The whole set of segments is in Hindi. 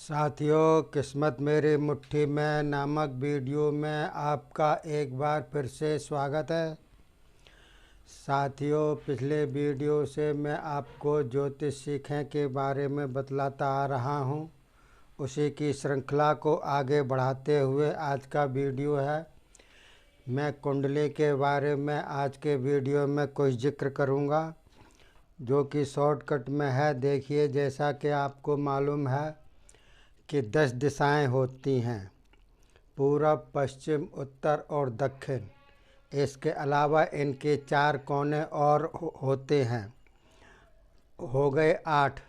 साथियों, किस्मत मेरी मुट्ठी में नामक वीडियो में आपका एक बार फिर से स्वागत है। साथियों, पिछले वीडियो से मैं आपको ज्योतिष सीखें के बारे में बतलाता आ रहा हूँ। उसी की श्रृंखला को आगे बढ़ाते हुए आज का वीडियो है। मैं कुंडली के बारे में आज के वीडियो में कुछ जिक्र करूँगा, जो कि शॉर्टकट में है। देखिए, जैसा कि आपको मालूम है कि 10 दिशाएं होती हैं, पूरब, पश्चिम, उत्तर और दक्षिण। इसके अलावा इनके 4 कोने और होते हैं, हो गए 8।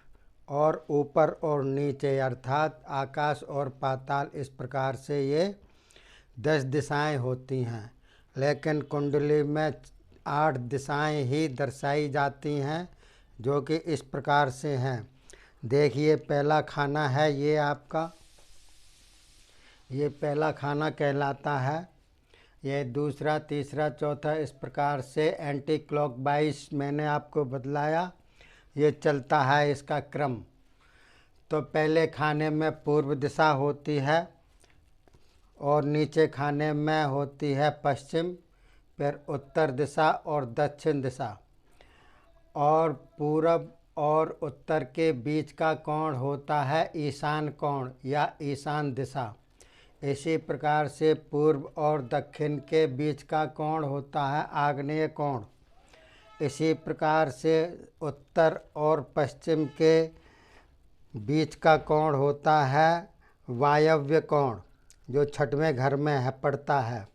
और ऊपर और नीचे अर्थात आकाश और पाताल, इस प्रकार से ये 10 दिशाएं होती हैं। लेकिन कुंडली में 8 दिशाएं ही दर्शाई जाती हैं, जो कि इस प्रकार से हैं। देखिए, पहला खाना है ये आपका, ये पहला खाना कहलाता है। ये दूसरा, तीसरा, चौथा, इस प्रकार से एंटी क्लॉकवाइज मैंने आपको बतलाया, ये चलता है इसका क्रम। तो पहले खाने में पूर्व दिशा होती है और नीचे खाने में होती है पश्चिम, फिर उत्तर दिशा और दक्षिण दिशा। और पूरब और उत्तर के बीच का कोण होता है ईशान कोण या ईशान दिशा। इसी प्रकार से पूर्व और दक्षिण के बीच का कोण होता है आग्नेय कोण। इसी प्रकार से उत्तर और पश्चिम के बीच का कोण होता है वायव्य कोण, जो 6वें घर में है पड़ता है।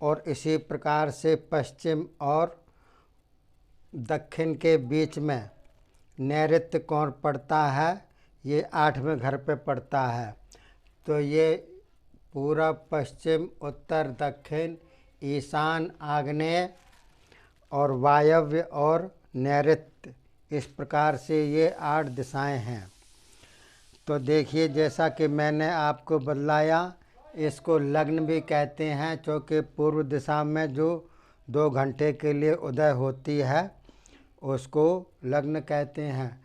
और इसी प्रकार से पश्चिम और दक्षिण के बीच में नैऋत्य कोण पड़ता है, ये 8वें घर पे पड़ता है। तो ये पूरब, पश्चिम, उत्तर, दक्षिण, ईशान, आग्नेय और वायव्य और नैऋत्य, इस प्रकार से ये 8 दिशाएं हैं। तो देखिए, जैसा कि मैंने आपको बतलाया, इसको लग्न भी कहते हैं, क्योंकि पूर्व दिशा में जो 2 घंटे के लिए उदय होती है उसको लग्न कहते हैं।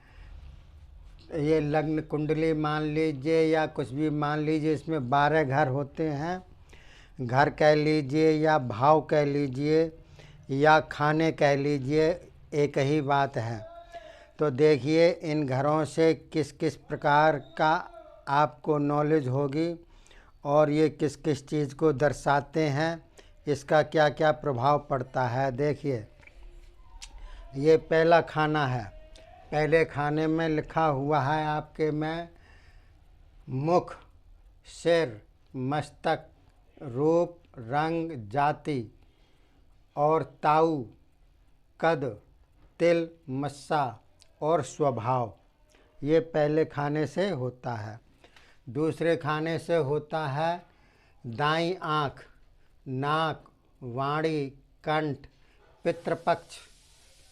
ये लग्न कुंडली मान लीजिए या कुछ भी मान लीजिए, इसमें 12 घर होते हैं। घर कह लीजिए या भाव कह लीजिए या खाने कह लीजिए, एक ही बात है। तो देखिए, इन घरों से किस किस प्रकार का आपको नॉलेज होगी और ये किस किस चीज़ को दर्शाते हैं, इसका क्या क्या प्रभाव पड़ता है। देखिए, ये पहला खाना है। पहले खाने में लिखा हुआ है आपके में मुख, सिर, मस्तक, रूप, रंग, जाति और ताऊ, कद, तिल, मस्सा और स्वभाव। ये पहले खाने से होता है। दूसरे खाने से होता है दाईं आँख, नाक, वाणी, कंठ, पितृपक्ष,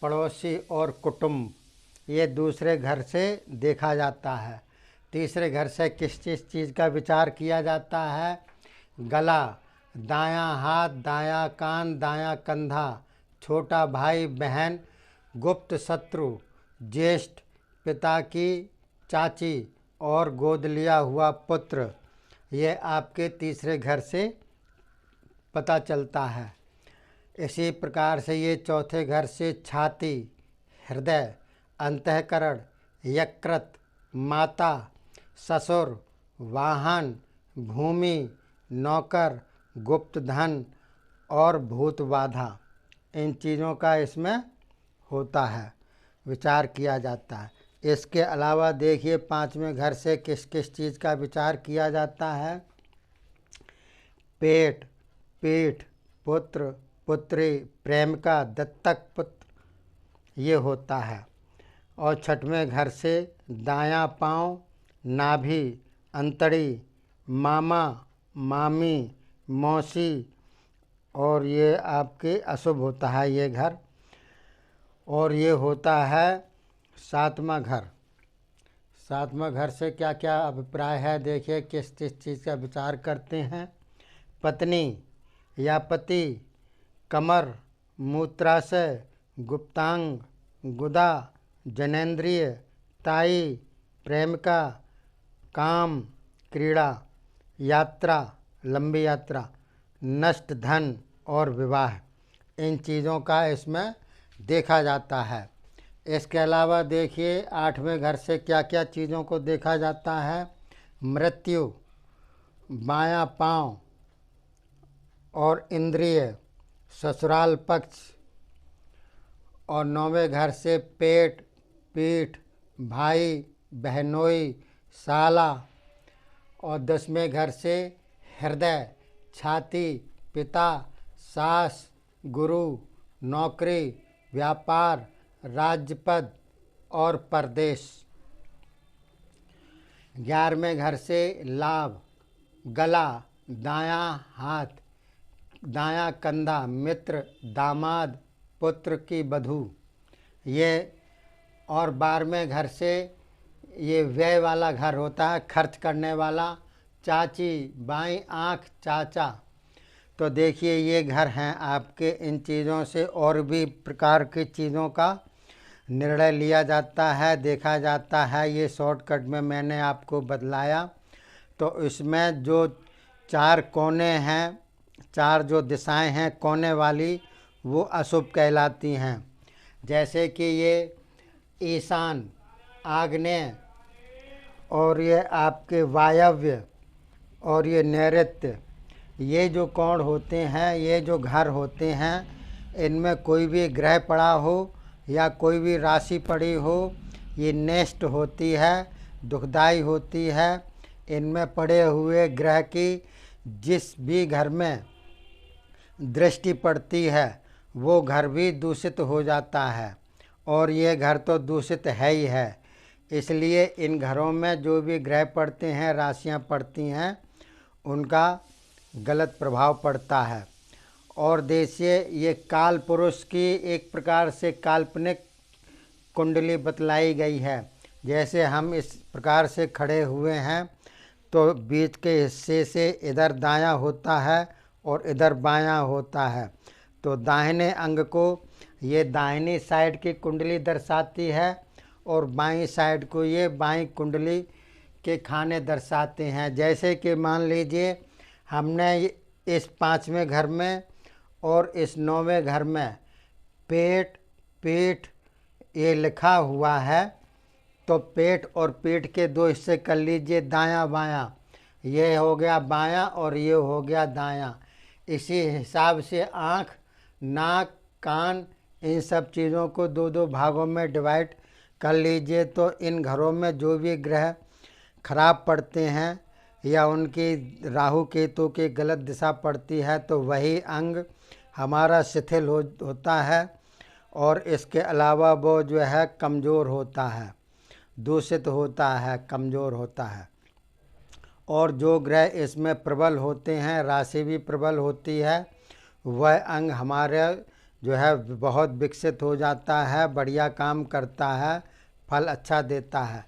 पड़ोसी और कुटुंब। ये दूसरे घर से देखा जाता है। तीसरे घर से किस चीज़ का विचार किया जाता है? गला, दायां हाथ, दायां कान, दायां कंधा, छोटा भाई बहन, गुप्त शत्रु, ज्येष्ठ, पिता की चाची और गोद लिया हुआ पुत्र। ये आपके तीसरे घर से पता चलता है। इसी प्रकार से ये चौथे घर से छाती, हृदय, अंतःकरण, यकृत, माता, ससुर, वाहन, भूमि, नौकर, गुप्त धन और भूत बाधा, इन चीज़ों का इसमें होता है, विचार किया जाता है। इसके अलावा देखिए, 5वें घर से किस किस चीज़ का विचार किया जाता है? पेट, पीठ, पुत्र, पुत्री, प्रेमिका, दत्तक पुत्र, ये होता है। और 6वें घर से दायां पाँव, नाभि, अंतड़ी, मामा, मामी, मौसी, और ये आपके अशुभ होता है ये घर। और ये होता है 7वां घर। 7वां घर से क्या क्या अभिप्राय है? देखिए, किस किस चीज़ का विचार करते हैं। पत्नी या पति, कमर, मूत्राशय, गुप्तांग, गुदा, जनेंद्रिय, ताई, प्रेमिका, काम, क्रीड़ा, यात्रा, लंबी यात्रा, नष्ट धन और विवाह, इन चीज़ों का इसमें देखा जाता है। इसके अलावा देखिए 8वें घर से क्या क्या चीज़ों को देखा जाता है। मृत्यु, बायां पाँव और इंद्रिय, ससुराल पक्ष, और 9वें घर से पेट, पीठ, भाई, बहनोई, साला, और 10वें घर से हृदय, छाती, पिता, सास, गुरु, नौकरी, व्यापार, राज्यपद और परदेश। 11वें घर से लाभ, गला, दायां हाथ, दायां कंधा, मित्र, दामाद, पुत्र की बधू ये। और 12वें घर से ये व्यय वाला घर होता है, खर्च करने वाला, चाची, बाईं आँख, चाचा। तो देखिए ये घर हैं आपके। इन चीज़ों से और भी प्रकार की चीज़ों का निर्णय लिया जाता है, देखा जाता है। ये शॉर्टकट में मैंने आपको बतलाया। तो इसमें जो 4 कोने हैं, 4 जो दिशाएं हैं कोने वाली, वो अशुभ कहलाती हैं। जैसे कि ये ईशान, आग्नेय, और ये आपके वायव्य, और ये नैऋत्य, ये जो कोण होते हैं, ये जो घर होते हैं, इनमें कोई भी ग्रह पड़ा हो या कोई भी राशि पड़ी हो, ये नेष्ट होती है, दुखदाई होती है। इनमें पड़े हुए ग्रह की जिस भी घर में दृष्टि पड़ती है वो घर भी दूषित हो जाता है, और ये घर तो दूषित है ही है। इसलिए इन घरों में जो भी ग्रह पड़ते हैं, राशियां पड़ती हैं, उनका गलत प्रभाव पड़ता है। और देखिए ये काल पुरुष की एक प्रकार से काल्पनिक कुंडली बतलाई गई है। जैसे हम इस प्रकार से खड़े हुए हैं तो बीच के हिस्से से इधर दायां होता है और इधर बायां होता है। तो दाहिने अंग को ये दाहिनी साइड की कुंडली दर्शाती है, और बाईं साइड को ये बाईं कुंडली के खाने दर्शाते हैं। जैसे कि मान लीजिए हमने इस 5वें घर में और इस 9वें घर में पेट, पीठ ये लिखा हुआ है, तो पेट और पीठ के 2 हिस्से कर लीजिए, दायां बायां। ये हो गया बायां और ये हो गया दायां। इसी हिसाब से आँख, नाक, कान, इन सब चीज़ों को 2-2 भागों में डिवाइड कर लीजिए। तो इन घरों में जो भी ग्रह खराब पड़ते हैं या उनकी राहु केतु की गलत दिशा पड़ती है, तो वही अंग हमारा शिथिल होता है, और इसके अलावा वो जो है कमज़ोर होता है, दूषित होता है, कमज़ोर होता है। और जो ग्रह इसमें प्रबल होते हैं, राशि भी प्रबल होती है, वह अंग हमारे जो है बहुत विकसित हो जाता है, बढ़िया काम करता है, फल अच्छा देता है।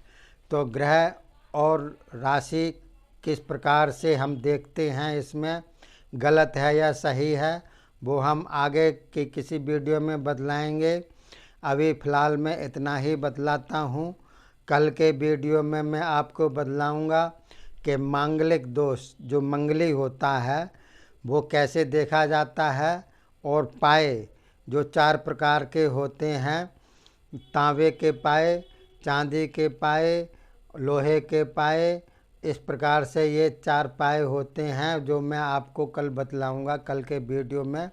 तो ग्रह और राशि किस प्रकार से हम देखते हैं, इसमें गलत है या सही है, वो हम आगे की किसी वीडियो में बतलाएंगे। अभी फ़िलहाल मैं इतना ही बतलाता हूँ। कल के वीडियो में मैं आपको बतलाऊँगा कि मांगलिक दोष जो मंगली होता है वो कैसे देखा जाता है, और पाए जो 4 प्रकार के होते हैं, तांबे के पाए, चांदी के पाए, लोहे के पाए, इस प्रकार से ये 4 पाए होते हैं, जो मैं आपको कल बतलाऊंगा कल के वीडियो में।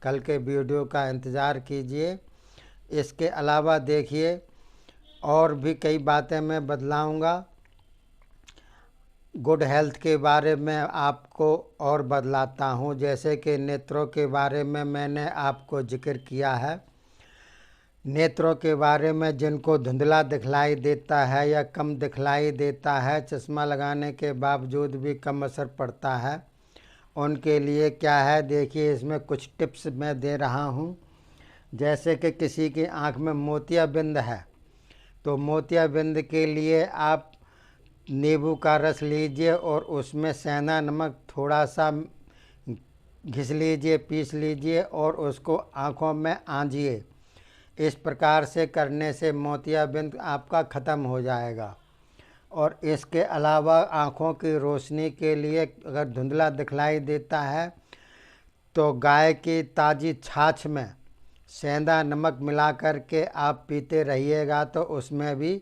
कल के वीडियो का इंतज़ार कीजिए। इसके अलावा देखिए और भी कई बातें मैं बतलाऊंगा। गुड हेल्थ के बारे में आपको और बतलाता हूँ। जैसे कि नेत्रों के बारे में मैंने आपको जिक्र किया है। नेत्रों के बारे में जिनको धुंधला दिखलाई देता है या कम दिखलाई देता है, चश्मा लगाने के बावजूद भी कम असर पड़ता है, उनके लिए क्या है देखिए, इसमें कुछ टिप्स मैं दे रहा हूँ। जैसे कि किसी की आँख में मोतियाबिंद है, तो मोतियाबिंद के लिए आप नींबू का रस लीजिए और उसमें सेंधा नमक थोड़ा सा घिस लीजिए, पीस लीजिए और उसको आँखों में आंजिए। इस प्रकार से करने से मोतियाबिंद आपका ख़त्म हो जाएगा। और इसके अलावा आँखों की रोशनी के लिए अगर धुंधला दिखलाई देता है तो गाय की ताज़ी छाछ में सेंधा नमक मिला कर के आप पीते रहिएगा तो उसमें भी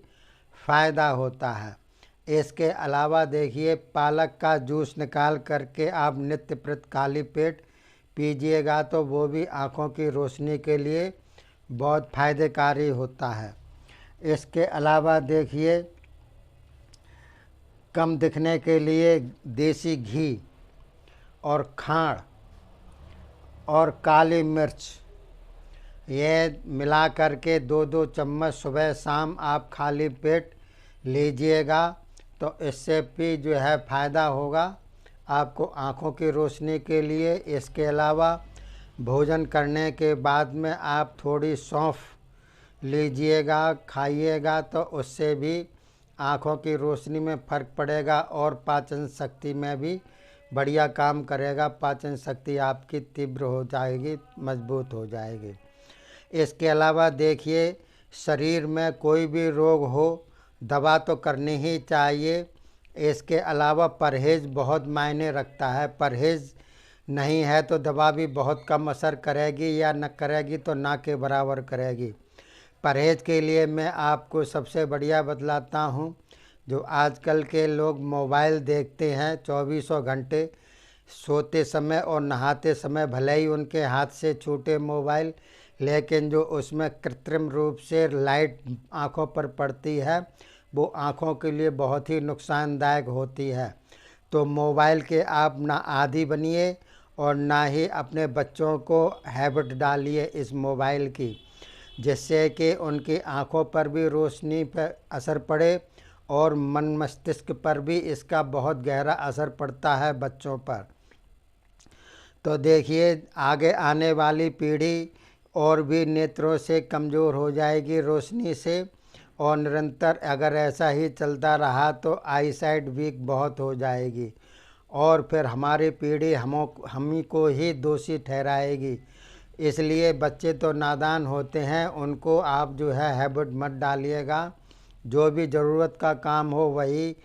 फ़ायदा होता है। इसके अलावा देखिए पालक का जूस निकाल करके आप नित्य प्रति खाली पेट पीजिएगा तो वो भी आँखों की रोशनी के लिए बहुत फ़ायदेकारी होता है। इसके अलावा देखिए कम दिखने के लिए देसी घी और खांड और काली मिर्च ये मिला करके 2-2 चम्मच सुबह शाम आप खाली पेट लीजिएगा तो इससे भी जो है फ़ायदा होगा आपको आँखों की रोशनी के लिए। इसके अलावा भोजन करने के बाद में आप थोड़ी सौंफ लीजिएगा, खाइएगा तो उससे भी आँखों की रोशनी में फ़र्क पड़ेगा और पाचन शक्ति में भी बढ़िया काम करेगा। पाचन शक्ति आपकी तीव्र हो जाएगी, मजबूत हो जाएगी। इसके अलावा देखिए शरीर में कोई भी रोग हो दवा तो करनी ही चाहिए। इसके अलावा परहेज़ बहुत मायने रखता है। परहेज़ नहीं है तो दवा भी बहुत कम असर करेगी या न करेगी तो ना के बराबर करेगी। परहेज़ के लिए मैं आपको सबसे बढ़िया बतलाता हूँ। जो आजकल के लोग मोबाइल देखते हैं 24 घंटे, सोते समय और नहाते समय भले ही उनके हाथ से छूटे मोबाइल, लेकिन जो उसमें कृत्रिम रूप से लाइट आँखों पर पड़ती है वो आँखों के लिए बहुत ही नुकसानदायक होती है। तो मोबाइल के आप ना आदी बनिए और ना ही अपने बच्चों को हैबिट डालिए इस मोबाइल की, जिससे कि उनकी आँखों पर भी रोशनी पर असर पड़े और मन मस्तिष्क पर भी इसका बहुत गहरा असर पड़ता है बच्चों पर। तो देखिए आगे आने वाली पीढ़ी और भी नेत्रों से कमज़ोर हो जाएगी रोशनी से, और निरंतर अगर ऐसा ही चलता रहा तो आई साइट वीक बहुत हो जाएगी और फिर हमारी पीढ़ी हम ही को ही दोषी ठहराएगी। इसलिए बच्चे तो नादान होते हैं, उनको आप जो है हैबिट मत डालिएगा। जो भी ज़रूरत का काम हो वही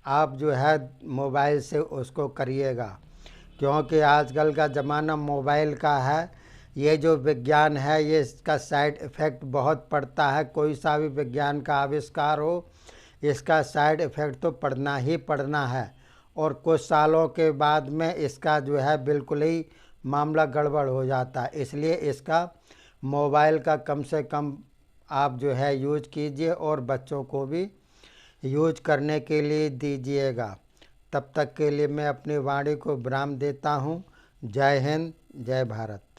आप जो है मोबाइल से उसको करिएगा, क्योंकि आजकल का ज़माना मोबाइल का है। ये जो विज्ञान है ये इसका साइड इफ़ेक्ट बहुत पड़ता है। कोई सा भी विज्ञान का आविष्कार हो इसका साइड इफ़ेक्ट तो पड़ना ही पड़ना है, और कुछ सालों के बाद में इसका जो है बिल्कुल ही मामला गड़बड़ हो जाता है। इसलिए इसका मोबाइल का कम से कम आप जो है यूज कीजिए और बच्चों को भी यूज करने के लिए दीजिएगा। तब तक के लिए मैं अपनी वाणी को विराम देता हूँ। जय हिंद, जय भारत।